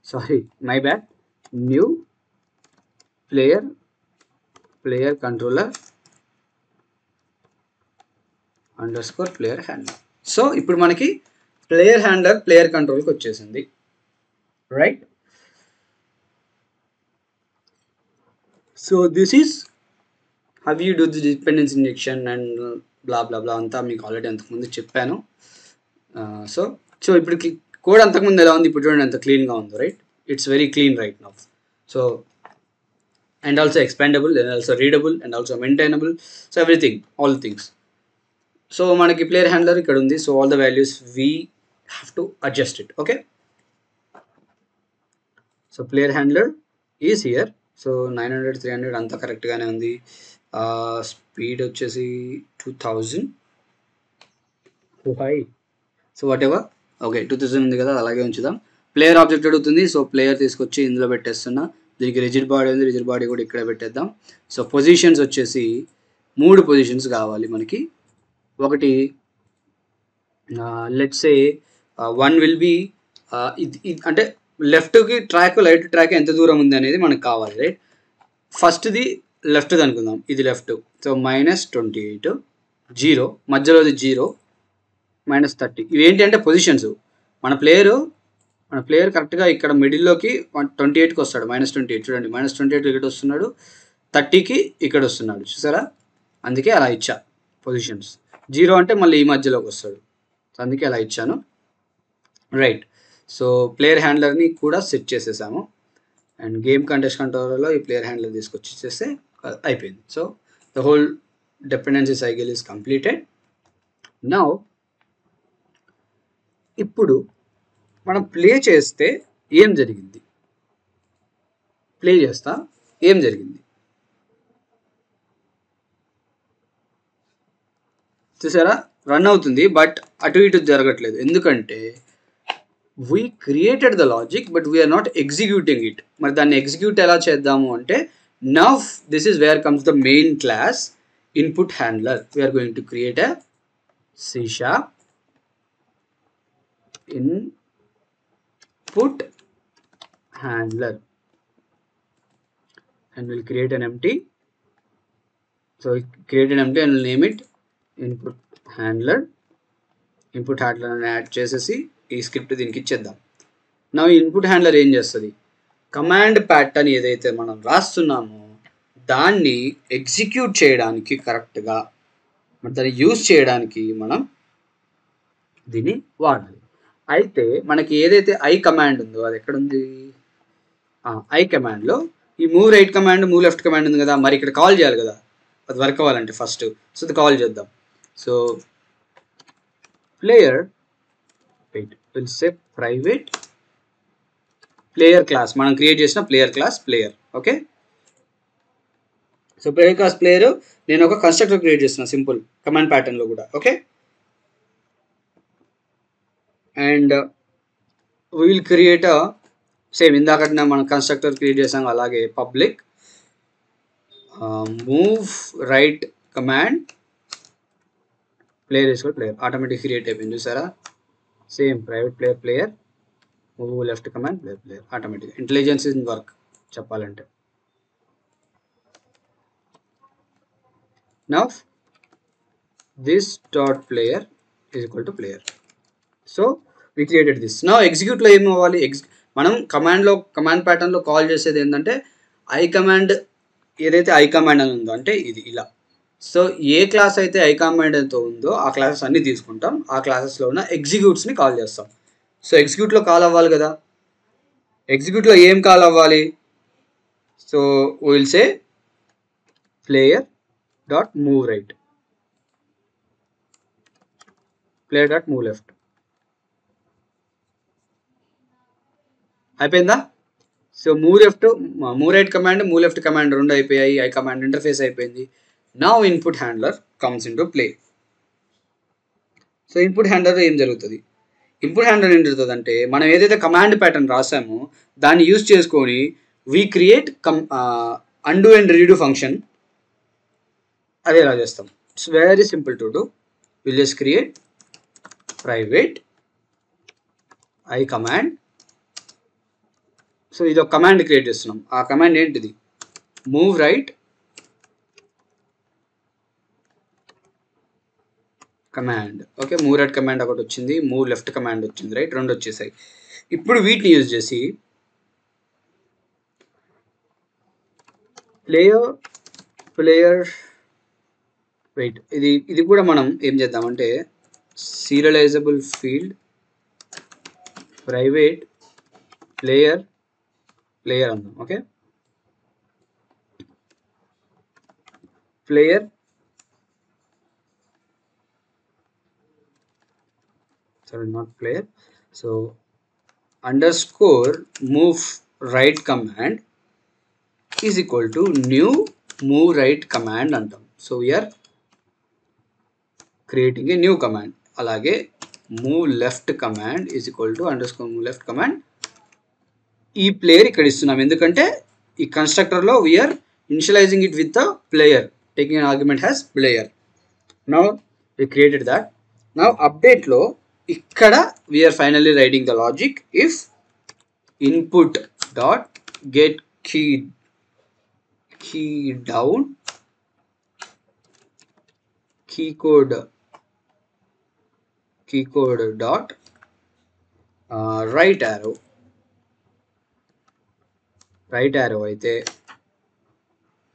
Sorry, my bad. new player controller underscore player handler. So ఇప్పుడు మనకి player handler player కంట్రోల్కి వచ్చేసింది, right? So this is how you do the dependence injection and blah blah blah అంతా మీకు already అంతకుముందు చెప్పాను. So so ఇప్పుడు కోడ్ అంతకుముందు ఎలా ఉంది, ఇప్పుడు చూడండి ఎంత క్లీన్గా ఉందో, right? It's very clean right now. So and also expandable and also readable and also maintainable, so everything, all things. So manaki player handler ikkada undi, so all the values we have to adjust it. Okay, so player handler is here. So 900 300 anta correct gaane undi. Speed vachesi 2000. Oh hi, so whatever, okay 2000 undi kada alage unchudam. Player object adugutundi, so player తీసుకొచ్చి ఇందులో పెట్టేస్తున్నా. దీనికి rigid body ఉంది, rigid body కూడా ఇక్కడ పెట్టేద్దాం. So positions వచ్చేసి 3 positions కావాలి మనకి. ఒకటి లెట్స్ సే 1 విల్ బి అంటే లెఫ్ట్కి ట్రాక్ రైట్ ట్రాక్ ఎంత దూరం ఉంది అనేది మనకు కావాలి, రైట్? ఫస్ట్ది లెఫ్ట్ది అనుకుందాం, ఇది లెఫ్ట్. సో -28, 0 మధ్యలోది 0, -30. ఇవి ఏంటి అంటే పొజిషన్స్. మన ప్లేయర్ కరెక్ట్గా ఇక్కడ మిడిల్లోకి 28కి వస్తాడు, -28. చూడండి -28 ఇక్కడ వస్తున్నాడు, 30కి ఇక్కడ వస్తున్నాడు, చూసారా? అందుకే అలా ఇచ్చా పొజిషన్స్. 0 అంటే మళ్ళీ ఈ మధ్యలోకి వస్తాడు, అందుకే అలా ఇచ్చాను, రైట్? సో ప్లేయర్ హ్యాండ్లర్ని కూడా సెట్ చేసేసాము. అండ్ గేమ్ కంటెస్ట్ కంట్రోలర్లో ఈ ప్లేయర్ హ్యాండ్లర్ తీసుకొచ్చి చేస్తే అయిపోయింది. So the whole dependency cycle is completed. Now ఇప్పుడు మనం ప్లే చేస్తే ఏం జరిగింది, ప్లే చేస్తా ఏం జరిగింది చూసారా? రన్ అవుతుంది, బట్ అటు ఇటు జరగట్లేదు. ఎందుకంటే we created the logic but we're not executing it. మరి దాన్ని ఎగ్జిక్యూట్ ఎలా చేద్దాము అంటే, now this is where comes the main class input handler. We're going to create a C# input handler and we'll create an empty. So create an empty and we'll name it input handler. Input handler అని add చేసేసి ఈ script దీనికి ఇచ్చేద్దాం. నా input handler ఏం చేస్తుంది, command pattern ఏదైతే మనం రాస్తున్నామో దాన్ని ఎగ్జిక్యూట్ చేయడానికి కరెక్ట్గా దాన్ని యూజ్ చేయడానికి మనం దీన్ని వాడాలి. అయితే మనకి ఏదైతే ఐ కమాండ్ ఉందో అది ఎక్కడుంది, ఐ కమాండ్లో ఈ move right command move left command ఉంది కదా, మరి ఇక్కడ కాల్ చేయాలి కదా అది వర్క్ అవ్వాలంటే ఫస్ట్. సో అది కాల్ చేద్దాం. So player will say private player class, మనం క్రియేట్ చేసిన player class player. Okay, so player class player నేను ఒక కన్స్ట్రక్టర్ క్రియేట్ చేస్తున్నా సింపుల్ కమాండ్ ప్యాటర్న్లో కూడా. Okay, and will create same ఇందాక మనం కన్స్ట్రక్టర్ క్రియేట్ చేసాం అలాగే public move right command player వేసుకో ప్లేయర్ ఆటోమేటిక్ క్రియేట్ అయిపోయింది చూసారా. Same private player move left command player automatic. Intelligence in work చెప్పాలంటే. Now this dot player is equal to player. So we created this. now execute లో ఏమి అవ్వాలి, మనం command ప్యాటర్న్లో call చేసేది ఏంటంటే ఐ కమాండ్. ఏదైతే ఐ కమాండ్ అని ఉందో అంటే ఇది ఇలా. సో ఏ క్లాస్ అయితే ఐ కమాండ్ అయితే ఉందో ఆ క్లాసెస్ అన్ని తీసుకుంటాం, ఆ క్లాసెస్లో ఉన్న ఎగ్జిక్యూట్స్ని కాల్ చేస్తాం. సో ఎగ్జిక్యూట్లో కాల్ అవ్వాలి కదా, ఎగ్జిక్యూట్లో ఏం కాల్ అవ్వాలి, so will say player dot move right player dot move left. అయిపోయిందా? So move right command move left command రెండు అయిపోయాయి, ఐ కమాండ్ ఇంటర్ఫేస్ అయిపోయింది. Now input handler comes in to play. So input handler ఏం జరుగుతుంది, input handler ఏం జరుగుతుంది అంటే మనం ఏదైతే కమాండ్ ప్యాటర్న్ రాసామో దాన్ని యూజ్ చేసుకొని we create and and read function. అదే ఎలా చేస్తాం, it's very simple to do. Will just create private I command so ఇది ఒక కమాండ్ క్రియేట్ చేస్తున్నాం. ఆ కమాండ్ ఏంటిది? Move right command. Okay, move right command ఒకటి వచ్చింది, మూవ్ లెఫ్ట్ కమాండ్ వచ్చింది, రైట్, రెండు వచ్చేసాయి. ఇప్పుడు వీటిని యూజ్ చేసి ప్లేయర్ వెయిట్, ఇది కూడా మనం ఏం చేద్దామంటే సీరియలైజబుల్ ఫీల్డ్ ప్రైవేట్ ప్లేయర్ అందాం. Okay, player not player. So underscore move right command is equal to new move right command antam. So we are creating a new command. Alage move left command is equal to underscore move left command. ఈ player ఇక్కడ ఇస్తున్నాం ఎందుకంటే ఈ constructor లో we are initializing it with the player, taking an argument as player. Now we created that. Now update లో ఇక్కడ we are finally writing the logic. If input dot get key down key code dot right arrow అయితే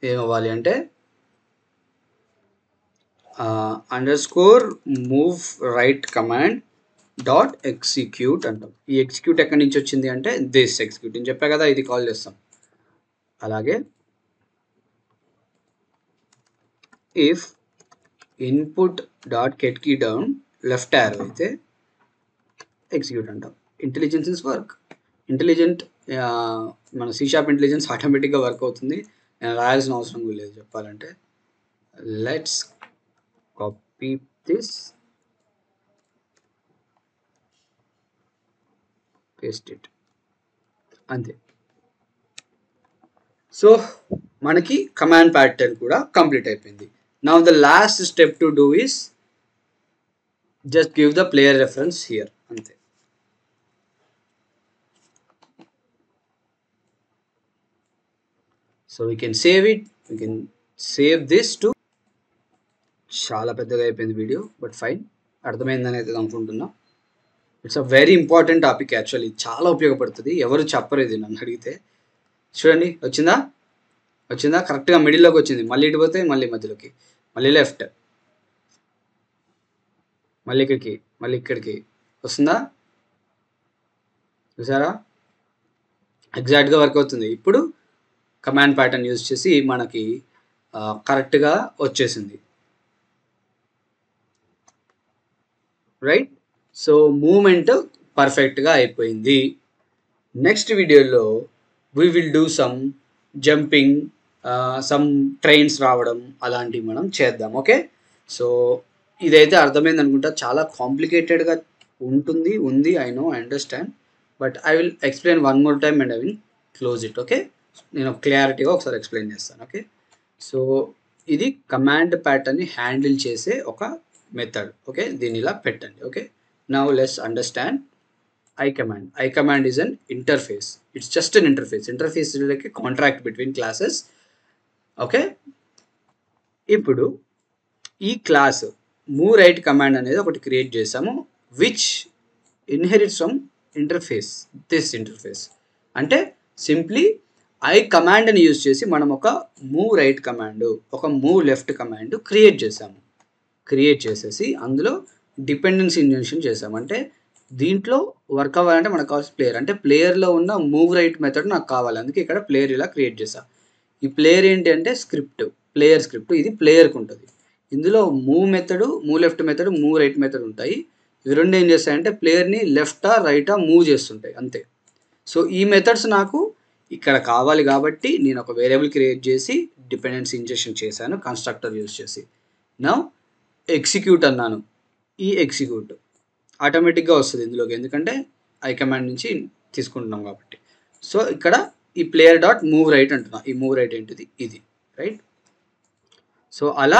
ఏమవ్వాలి అంటే underscore move right command dot execute అంటాం. ఈ execute ఎక్కడి నుంచి వచ్చింది అంటే దిస్ ఎగ్జిక్యూట్ అని చెప్పా కదా, ఇది కాల్ చేస్తాం. అలాగే if input dot get key down left arrow అయితే ఎగ్జిక్యూట్ అంటాం. Intelligence is work. ఇంటెలిజెంట్ మన C# ఇంటెలిజెన్స్ ఆటోమేటిక్గా వర్క్ అవుతుంది, నేను రాయాల్సిన అవసరం కూడా లేదు చెప్పాలంటే. Let's copy this, paste it, అంతే. సో మనకి కమాండ్ ప్యాటర్న్ కూడా కంప్లీట్ అయిపోయింది. Now the last step to do is just give the player reference here, అంతే. So we can save it, we can save this too. చాలా పెద్దగా అయిపోయింది video, but fine, అర్థమైందని అయితే అనుకుంటున్నా. It's a very important topic actually, చాలా ఉపయోగపడుతుంది. ఎవరు చెప్పరు ఇది నన్ను అడిగితే. చూడండి వచ్చిందా కరెక్ట్గా మిడిల్లోకి వచ్చింది. మళ్ళీ ఇటు పోతే మళ్ళీ మధ్యలోకి, మళ్ళీ లెఫ్ట్, మళ్ళీ ఇక్కడికి, మళ్ళీ ఇక్కడికి వస్తుందా? చూసారా, ఎగ్జాక్ట్గా వర్క్ అవుతుంది. ఇప్పుడు కమాండ్ ప్యాటర్న్ యూజ్ చేసి మనకి కరెక్ట్గా వచ్చేసింది, రైట్. సో మూమెంట్ పర్ఫెక్ట్గా అయిపోయింది. నెక్స్ట్ వీడియోలో we will do some jumping, some trains రావడం, అలాంటివి మనం చేద్దాం. ఓకే, సో ఇదైతే అర్థమైంది అనుకుంటా. చాలా కాంప్లికేటెడ్గా ఉంది, I know, I understand, but I will explain one more time and I will close it. Okay, నేను క్లారిటీగా ఒకసారి ఎక్స్ప్లెయిన్ చేస్తాను. ఓకే, సో ఇది కమాండ్ ప్యాటర్న్ని హ్యాండిల్ చేసే ఒక మెథడ్. ఓకే, దీన్ని ఇలా పెట్టండి. Okay, now let's understand I command is an interface. It's just an interface. Interface is like a contract between classes. Okay, ఇప్పుడు ఈ క్లాస్ మూవ్ రైట్ కమాండ్ అనేది ఒకటి క్రియేట్ చేసాము, which inherits from interface, this interface. అంటే simply I command అని use చేసి మనం ఒక మూవ్ రైట్ కమాండ్, ఒక మూవ్ లెఫ్ట్ కమాండ్ క్రియేట్ చేసాము. క్రియేట్ చేసేసి అందులో డిపెండెన్సీ ఇంజెక్షన్ చేసాము. అంటే దీంట్లో వర్క్ అవ్వాలంటే మనకు కావాల్సిన ప్లేయర్, అంటే ప్లేయర్లో ఉన్న మూవ్ రైట్ మెథడ్ నాకు కావాలి, అందుకే ఇక్కడ ప్లేయర్ ఇలా క్రియేట్ చేసా. ఈ ప్లేయర్ ఏంటి అంటే స్క్రిప్ట్, ప్లేయర్ స్క్రిప్ట్, ఇది ప్లేయర్కి ఉంటుంది. ఇందులో move method, move left method, move right method ఉంటాయి. ఇవి రెండు ఏం చేస్తాయంటే ప్లేయర్ని లెఫ్టా రైటా మూవ్ చేస్తుంటాయి, అంతే. సో ఈ మెథడ్స్ నాకు ఇక్కడ కావాలి కాబట్టి నేను ఒక వేరియబుల్ క్రియేట్ చేసి డిపెండెన్సీ ఇంజెక్షన్ చేశాను కన్స్ట్రక్టర్ యూజ్ చేసి. నౌ ఎగ్జిక్యూట్ అన్నాను. ఈ ఎగ్జిక్యూట్ ఆటోమేటిక్గా వస్తుంది ఇందులోకి, ఎందుకంటే ఐ కమాండ్ నుంచి తీసుకుంటున్నాం కాబట్టి. సో ఇక్కడ ఈ ప్లేయర్ డాట్ మూవ్ రైట్ అంటున్నా. ఈ మూవ్ రైట్ ఏంటిది? ఇది, రైట్. సో అలా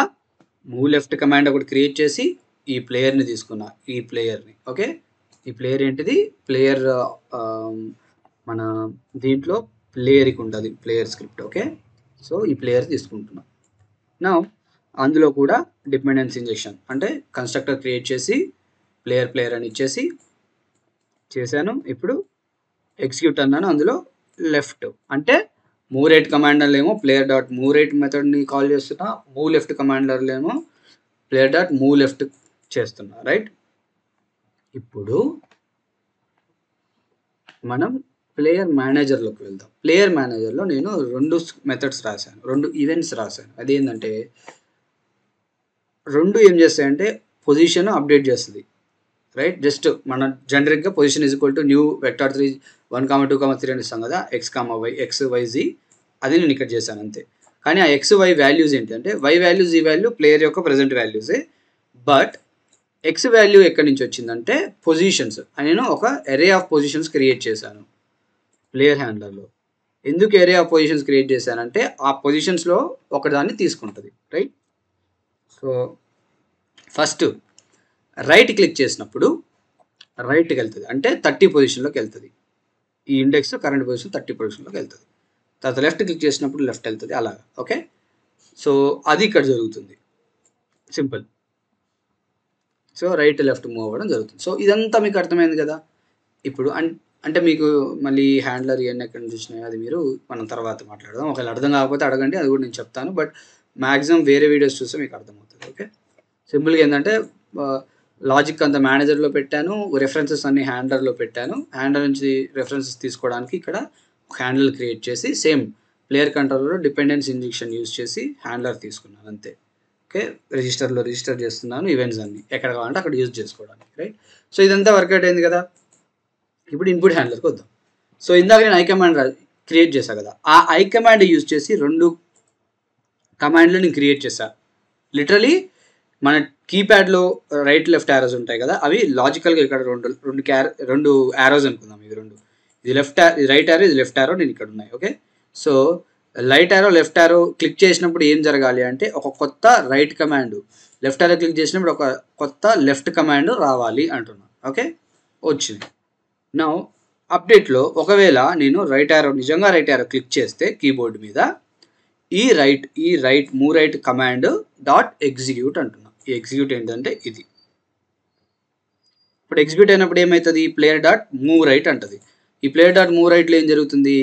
మూవ్ లెఫ్ట్ కమాండ్ ఒకటి క్రియేట్ చేసి ఈ ప్లేయర్ని తీసుకున్నా, ఈ ప్లేయర్ని. ఓకే, ఈ ప్లేయర్ ఏంటిది? ప్లేయర్ మన దీంట్లో ప్లేయర్కి ఉంటుంది ప్లేయర్ స్క్రిప్ట్. ఓకే, సో ఈ ప్లేయర్ తీసుకుంటున్నాం. నా అందులో కూడా డిపెండెన్సీ ఇంజెక్షన్ అంటే కన్స్ట్రక్టర్ క్రియేట్ చేసి ప్లేయర్ అని ఇచ్చేసి చేశాను. ఇప్పుడు ఎగ్జిక్యూట్ అన్నాను. అందులో లెఫ్ట్ అంటే మూవ్ రైట్ కమాండర్లో ఏమో ప్లేయర్ డాట్ మూవ్ రైట్ మెథడ్ని కాల్ చేస్తున్నా, మూవ్ లెఫ్ట్ కమాండర్లో ఏమో ప్లేయర్ డాట్ మూవ్ లెఫ్ట్ చేస్తున్నా. రైట్, ఇప్పుడు మనం ప్లేయర్ మేనేజర్లోకి వెళ్దాం. ప్లేయర్ మేనేజర్లో నేను 2 మెథడ్స్ రాశాను, 2 ఈవెంట్స్ రాశాను. అదేంటంటే 2 ఏం చేస్తాయంటే పొజిషన్ అప్డేట్ చేస్తుంది. రైట్, జస్ట్ మన జనరిక్గా position is equal to new vector 3 1,2,3 అని ఇస్తాం కదా, XY Z. అది నేను ఇక్కడ చేశాను అంతే. కానీ ఆ XY వాల్యూస్ ఏంటి అంటే Y వాల్యూస్ ఈ వాల్యూ ప్లేయర్ యొక్క ప్రజెంట్ వాల్యూసే. బట్ X వాల్యూ ఎక్కడి నుంచి వచ్చిందంటే పొజిషన్స్. నేను ఒక ఎరే ఆఫ్ పొజిషన్స్ క్రియేట్ చేశాను ప్లేయర్ హ్యాండ్లర్లో. ఎందుకు ఎరే ఆఫ్ పొజిషన్స్ క్రియేట్ చేశానంటే ఆ పొజిషన్స్లో ఒకదాన్ని తీసుకుంటుంది. Right, so first right click చేసినప్పుడు రైట్కి వెళ్తుంది, అంటే 30 పొజిషన్లోకి వెళ్తుంది. ఈ ఇండెక్స్ కరెంట్ పొజిషన్ 30 పొజిషన్లోకి వెళ్తుంది. తర్వాత లెఫ్ట్ క్లిక్ చేసినప్పుడు లెఫ్ట్ వెళ్తుంది, అలాగా. ఓకే, సో అది ఇక్కడ జరుగుతుంది, simple. So right left move అవ్వడం జరుగుతుంది. సో ఇదంతా మీకు అర్థమైంది కదా. ఇప్పుడు అంటే మీకు మళ్ళీ హ్యాండ్లర్ ఇవన్నీ ఎక్కడి నుంచి వచ్చినాయి అది మనం తర్వాత మాట్లాడదాం. ఒకవేళ అర్థం కాకపోతే అడగండి, అది కూడా నేను చెప్తాను. బట్ మ్యాక్సిమం వేరే వీడియోస్ చూస్తే మీకు అర్థమవుతుంది. ఓకే, సింపుల్గా ఏంటంటే లాజిక్ అంతా మేనేజర్లో పెట్టాను, రెఫరెన్సెస్ అన్ని హ్యాండ్లర్లో పెట్టాను. హ్యాండ్లర్ నుంచి రెఫరెన్సెస్ తీసుకోవడానికి ఇక్కడ ఒక హ్యాండిల్ క్రియేట్ చేసి సేమ్ ప్లేయర్ కంట్రోలర్లో డిపెండెన్స్ ఇంజెక్షన్ యూజ్ చేసి హ్యాండ్లర్ తీసుకున్నాను అంతే. ఓకే, రిజిస్టర్ చేస్తున్నాను ఈవెంట్స్ అన్ని ఎక్కడ కావాలంటే అక్కడ యూజ్ చేసుకోవడానికి. రైట్, సో ఇదంతా వర్కౌట్ అయింది కదా. ఇప్పుడు ఇన్పుట్ హ్యాండ్లర్కి వద్దాం. సో ఇందాక నేను ఐ కమాండ్ క్రియేట్ చేశాను కదా, ఆ ఐ కమాండ్ యూజ్ చేసి 2 కమాండ్లు నేను క్రియేట్ చేశాను. లిటరలీ మన కీప్యాడ్లో రైట్ లెఫ్ట్ యారోస్ ఉంటాయి కదా, అవి లాజికల్గా ఇక్కడ రెండు యారోస్ అనుకుందాం. ఇవి 2, ఇది రైట్ యారో, ఇది లెఫ్ట్ యారో నేను ఇక్కడ ఉన్నాయి. Okay, so right arrow left arrow click చేసినప్పుడు ఏం జరగాలి అంటే ఒక కొత్త right command, left arrow click చేసినప్పుడు ఒక కొత్త లెఫ్ట్ కమాండ్ రావాలి అంటున్నాను. ఓకే, వచ్చింది. నా అప్డేట్లో ఒకవేళ నేను నిజంగా రైట్ యారో క్లిక్ చేస్తే కీబోర్డ్ మీద ఈ right move right command dot execute అంటున్నా. ఈ ఎగ్జిక్యూట్ ఏంటంటే ఇది. ఇప్పుడు ఎగ్జిక్యూట్ అయినప్పుడు ఏమవుతుంది, ప్లేయర్ డాట్ మూవ్ రైట్ అంటుంది. ఈ ప్లేయర్ డాట్ మూవ్ రైట్లో ఏం జరుగుతుంది,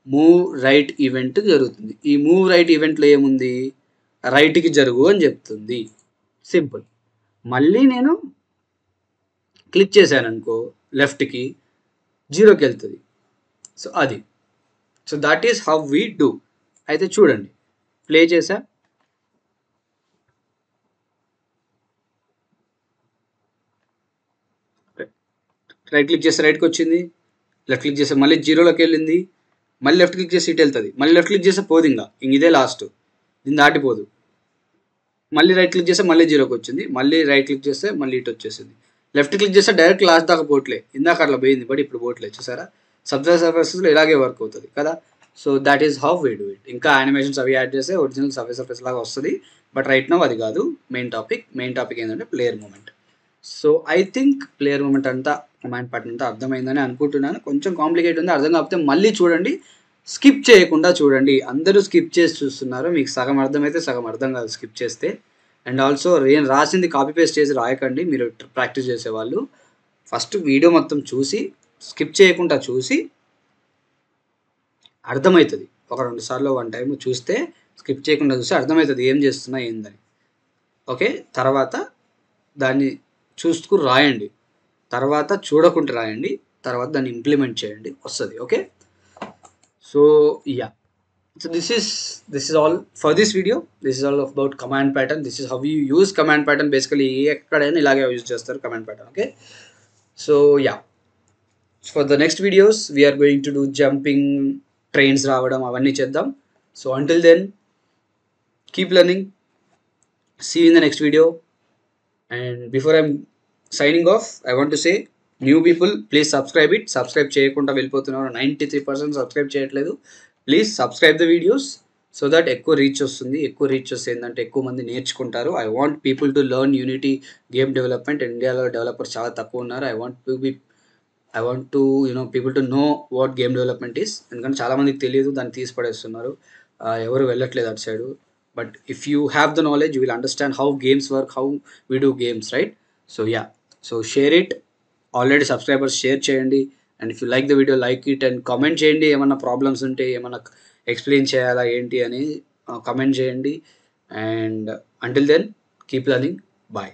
మూవ్ రైట్ ఈవెంట్ జరుగుతుంది. ఈ మూవ్ రైట్ ఈవెంట్లో ఏముంది, రైట్కి జరుగు అని చెప్తుంది. సింపుల్. మళ్ళీ నేను క్లిక్ చేశాను అనుకో లెఫ్ట్కి, 0కి వెళ్తుంది. సో అది, so that is how we do. అయితే చూడండి, ప్లే చేసా, రైట్ క్లిక్ చేస్తే రైట్కి వచ్చింది, లెఫ్ట్ క్లిక్ చేస్తే మళ్ళీ 0లోకి వెళ్ళింది, మళ్ళీ లెఫ్ట్ క్లిక్ చేసి ఇటు వెళ్తుంది, మళ్ళీ లెఫ్ట్ క్లిక్ చేస్తే పోదు, ఇంక ఇదే లాస్ట్, దీన్ని దాటిపోదు. మళ్ళీ రైట్ క్లిక్ చేస్తే మళ్ళీ 0కి వచ్చింది, మళ్ళీ రైట్ క్లిక్ చేస్తే మళ్ళీ ఇటు వచ్చేసింది. లెఫ్ట్ క్లిక్ చేస్తే డైరెక్ట్ లాస్ట్ దాకా పోట్లే, ఇందాక అట్లా పోయింది బట్ ఇప్పుడు పోట్లే. చూసారా, సర్ఫేసెస్లో ఇలాగే వర్క్ అవుతుంది కదా. So that is how we do it. ఇంకా యానిమేషన్స్ అవి యాడ్ చేస్తే ఒరిజినల్ సర్ఫేస్ లాగా వస్తుంది. బట్ రైట్ నౌ అది కాదు మెయిన్ టాపిక్ ఏంటంటే player movement. So I think player movement అంతా కమాండ్ ప్యాటర్న్ అంతా అర్థమైందని అనుకుంటున్నాను. కొంచెం కాంప్లికేట్ ఉంది, అర్థం కాకపోతే మళ్ళీ చూడండి, స్కిప్ చేయకుండా చూడండి. అందరూ స్కిప్ చేసి చూస్తున్నారు, మీకు సగం అర్థమైతే సగం అర్థం కాదు స్కిప్ చేస్తే. అండ్ ఆల్సో నేను రాసింది కాపీ పేస్ట్ చేసి రాయకండి మీరు ప్రాక్టీస్ చేసేవాళ్ళు. ఫస్ట్ వీడియో మొత్తం చూసి స్కిప్ చేయకుండా చూసి అర్థమవుతుంది. ఒక 2 సార్లు 1 టైం చూస్తే స్కిప్ చేయకుండా చూస్తే అర్థమవుతుంది ఏం చేస్తున్నా ఏందని. ఓకే, తర్వాత దాన్ని చూసుకు రాయండి, తర్వాత చూడకుండా రాయండి, తర్వాత దాన్ని ఇంప్లిమెంట్ చేయండి, వస్తుంది. Okay, so yeah, so this is all for this video. This is all about command pattern. This is how you use command pattern. Basically ekkadaina ilage use chestaru command pattern. Okay, so yeah, for the next videos we are going to do jumping, trains raavadam avanni cheddam. So until then, keep learning. See you in the next video. And before I'm signing off, I want to say, new people please subscribe it. Subscribe cheyakunda vellipotunnaru, 93% subscribe cheyatledu. Please subscribe the videos so that ఎక్కువ reach వస్తుంది. ఎక్కువ reach వస్తే ఏంటంటే ఎక్కువ మంది నేర్చుకుంటారు. I want people to learn unity game development. ఇండియాలో developers చాలా తక్కువ ఉన్నారు. I want I want to people to know what game development is. ఎందుకంటే చాలామందికి తెలియదు, దాన్ని తీసి పడేస్తున్నారు. ఎవరు వెళ్ళట్లేదు అటు side. But if you have the knowledge you will understand how games work, how we do games, right? So yeah, so share it. Already subscribers share చేయండి. And if you like the video, like it and comment చేయండి. ఏమన్నా problems ఉంటే, ఏమన్నా explain చేయాలా ఏంటి అని comment చేయండి. And until then, keep learning. Bye.